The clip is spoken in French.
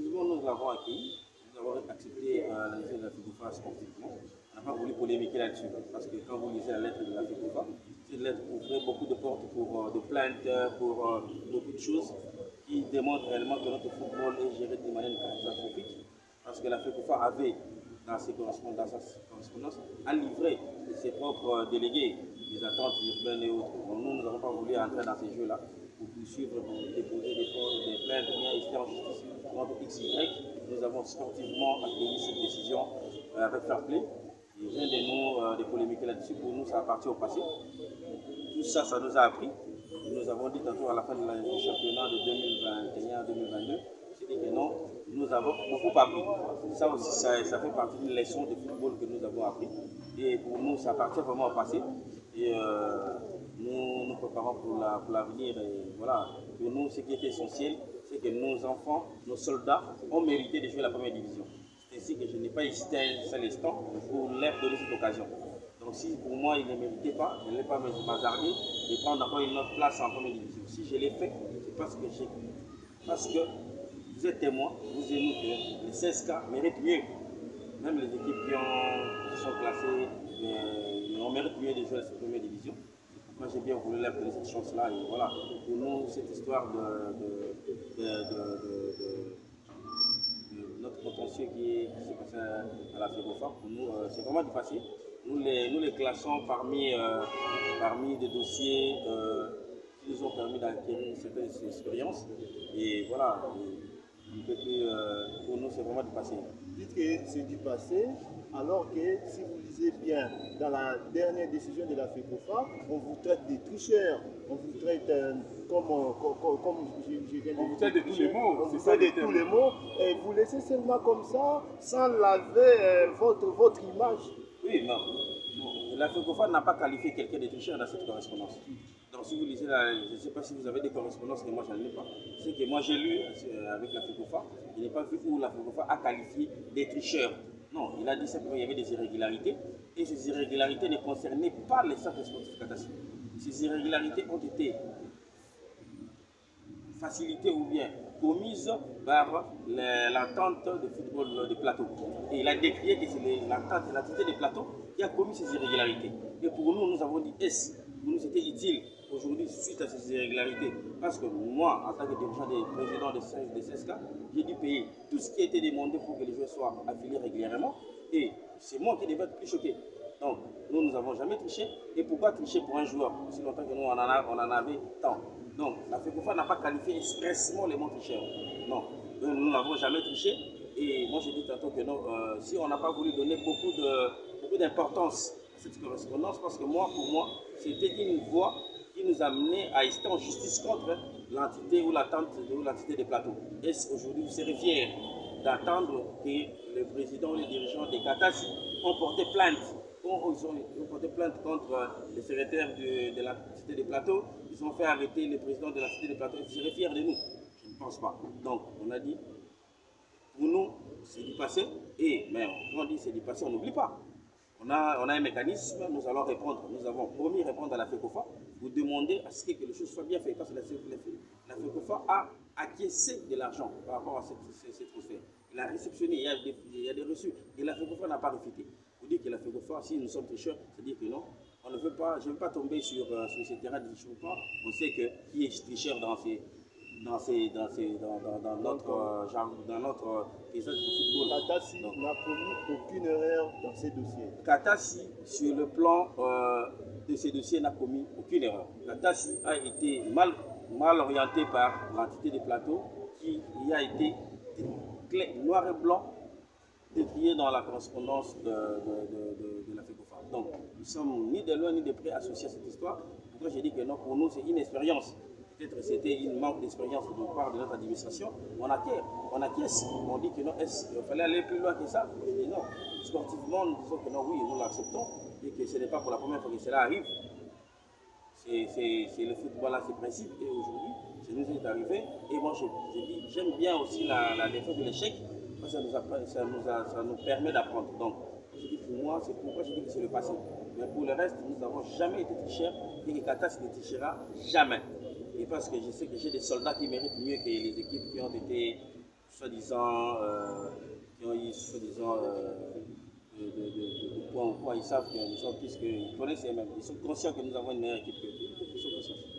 Effectivement, nous l'avons accueilli. Nous avons accepté la lettre de la FECOFA sportivement. On n'a pas voulu polémiquer là-dessus. Parce que quand vous lisez la lettre de la FECOFA, cette lettre ouvrait beaucoup de portes pour de plaintes, pour beaucoup de choses qui démontrent réellement que notre football est géré de manière catastrophique. Parce que la FECOFA avait, dans sa correspondance, à livrer ses propres délégués, des attentes urbaines et autres. Bon, nous n'avons pas voulu entrer dans ces jeux-là pour poursuivre, pour déposer des plaintes, bien ici en justice contre XY. Nous avons sportivement accueilli cette décision avec fair play. Il vient de nous de polémiquer là-dessus. Pour nous, ça appartient au passé. Tout ça, ça nous a appris. Nous avons dit tantôt à la fin du championnat de 2021-2022, c'est dit que non, nous avons beaucoup appris. Ça aussi, ça fait partie d'une leçon de football que nous avons appris. Et pour nous, ça appartient vraiment au passé. Et nous nous préparons pour l'avenir. Et voilà, pour nous, ce qui est essentiel, c'est que nos enfants, nos soldats ont mérité de jouer la première division. C'est ainsi que je n'ai pas hésité un seul instant pour leur donner cette occasion. Donc si pour moi il ne méritait pas, je ne l'ai pas m'hasarder de prendre encore une autre place en première division. Si je l'ai fait, c'est parce que vous êtes témoins, vous aimez que les 16K méritent mieux. Même les équipes qui sont classées, on mérite mieux de jouer cette première division. Moi j'ai bien voulu leur donner cette chance-là. Et voilà, pour nous, cette histoire de notre contentieux qui s'est passé à la FECOFA, pour nous, c'est vraiment du passé. Nous les classons parmi des dossiers qui nous ont permis d'acquérir certaines expériences. Et voilà, pour nous, c'est vraiment du passé. Dites que c'est du passé, alors que si vous lisez bien, dans la dernière décision de la FECOFA, on vous traite des tricheurs, on vous traite comme je viens de dire. On vous traite de tous les mots. On vous traite de tous les mots, et vous laissez seulement comme ça, sans laver votre image. Oui, non. La FECOFA n'a pas qualifié quelqu'un de tricheur dans cette correspondance. Donc si vous lisez, je ne sais pas si vous avez des correspondances, mais moi je n'en ai pas. C'est que moi j'ai lu avec la FECOFA, je n'ai pas vu où la FECOFA a qualifié des tricheurs. Non, il a dit simplement qu'il y avait des irrégularités, et ces irrégularités ne concernaient pas les centres sportifs catastrophiques. Ces irrégularités ont été facilitées ou bien commises par l'entente de football de plateau. Et il a décrié que c'est l'entente et l'entité des plateaux qui a commis ces irrégularités. Et pour nous, nous avons dit, pour nous c'était utile aujourd'hui suite à ces irrégularités, parce que moi, en tant que dirigeant des présidents des CSK, j'ai dû payer tout ce qui a été demandé pour que les joueurs soient affiliés régulièrement, et c'est moi qui devais être plus choqué. Donc, nous n'avons jamais triché, et pourquoi tricher pour un joueur aussi longtemps que nous on en avait tant? Donc, la FECOFA n'a pas qualifié expressément les mots tricheurs. Non, nous n'avons jamais triché, et moi je dis tantôt que non, si on n'a pas voulu donner beaucoup d'importance à cette correspondance, parce que moi, pour moi, c'était une voie qui nous amenait à rester en justice contre l'entité ou l'entité des plateaux. Est-ce aujourd'hui vous serez fiers d'attendre que le président ou les dirigeants des Katassi ont porté plainte contre le secrétaire de l'entité des plateaux, ils ont fait arrêter le président de l'entité des plateaux, ils seraient fiers de nous? Je ne pense pas. Donc on a dit, pour nous, c'est du passé, mais quand on dit c'est du passé, on n'oublie pas. On a un mécanisme, nous allons répondre, nous avons promis répondre à la FECOFA, vous demander à ce que les choses soient bien faites, parce que la FECOFA a acquiescé de l'argent par rapport à cette transfert. Elle a réceptionné, il y a des reçus, et la FECOFA n'a pas réfuté. Vous dites que la FECOFA, si nous sommes tricheurs, c'est-à-dire que non, on ne veut pas, je ne veux pas tomber sur ce terrain de tricheur. On sait que qui est tricheur dans notre paysage de football. Katassi n'a commis aucune erreur dans ces dossiers. Katassi, sur le plan de ces dossiers, n'a commis aucune erreur. Katassi a été mal orienté par l'entité des plateaux qui y a été noir et blanc décrié dans la correspondance de la FECOFA. Donc, nous ne sommes ni de loin ni de près associés à cette histoire. Pourquoi j'ai dit que non, pour nous, c'est une expérience. Peut-être c'était une manque d'expérience de part de notre administration. On acquiesce. On dit que non, il fallait aller plus loin que ça. Je dis non. Sportivement, nous disons que non, oui, nous l'acceptons. Et que ce n'est pas pour la première fois que cela arrive. C'est le football à ses principes. Et aujourd'hui, ça nous est arrivé. Et moi, je dis, j'aime bien aussi la défaite de l'échec. Parce que ça nous permet d'apprendre. Donc, je dis pour moi, c'est pourquoi je dis que c'est le passé. Mais pour le reste, nous n'avons jamais été tricheurs. Et que Katassi ne trichera jamais. Et parce que je sais que j'ai des soldats qui méritent mieux que les équipes qui ont été soi-disant, qui ont eu soi-disant de points ou quoi, ils savent qu'ils sont plus qu'ils connaissent eux-mêmes. Ils sont conscients que nous avons une meilleure équipe que eux. Ils sont conscients.